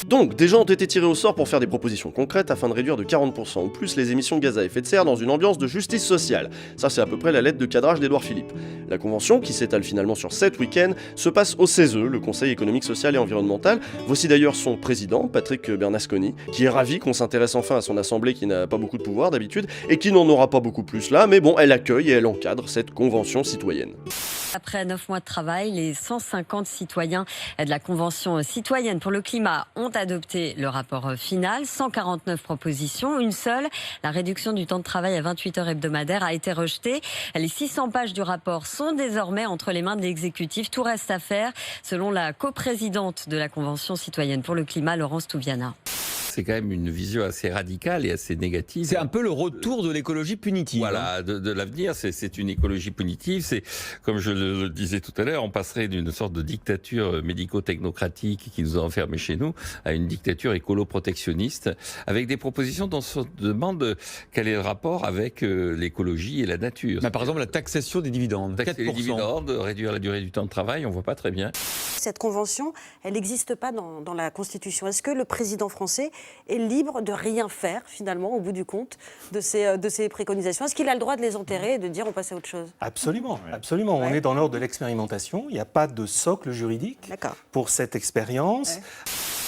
Donc, des gens ont été tirés au sort pour faire des propositions concrètes afin de réduire de 40% ou plus les émissions de gaz à effet de serre dans une ambiance de justice sociale. Ça, c'est à peu près la lettre de cadrage d'Édouard Philippe. La convention, qui s'étale finalement sur 7 week-ends, se passe au CESE, le Conseil économique, social et environnemental. Voici d'ailleurs son président, Patrick Bernasconi, qui est ravi qu'on s'intéresse enfin à son assemblée qui n'a pas beaucoup de pouvoir d'habitude et qui n'en aura pas beaucoup plus là, mais bon, elle accueille et elle encadre cette convention citoyenne. Après 9 mois de travail, les 150 citoyens de la Convention citoyenne pour le climat ont adopté le rapport final. 149 propositions, une seule, la réduction du temps de travail à 28 heures hebdomadaires, a été rejetée. Les 600 pages du rapport sont désormais entre les mains de l'exécutif. Tout reste à faire, selon la coprésidente de la Convention citoyenne pour le climat, Laurence Touviana. C'est quand même une vision assez radicale et assez négative. C'est un peu le retour de l'écologie punitive. Voilà, de l'avenir, c'est une écologie punitive. C'est, comme je le disais tout à l'heure, on passerait d'une sorte de dictature médico-technocratique qui nous a enfermés chez nous à une dictature écolo-protectionniste, avec des propositions dont on se demande quel est le rapport avec l'écologie et la nature. Par exemple, la taxation des dividendes, Taxer 4%. les dividendes, réduire la durée du temps de travail, on voit pas très bien. Cette convention, elle n'existe pas dans la Constitution. Est-ce que le président français est libre de rien faire, finalement, au bout du compte, de ces préconisations? Est-ce qu'il a le droit de les enterrer et de dire on passe à autre chose? Absolument, absolument. Ouais. On est dans l'ordre de l'expérimentation. Il n'y a pas de socle juridique pour cette expérience. Ouais.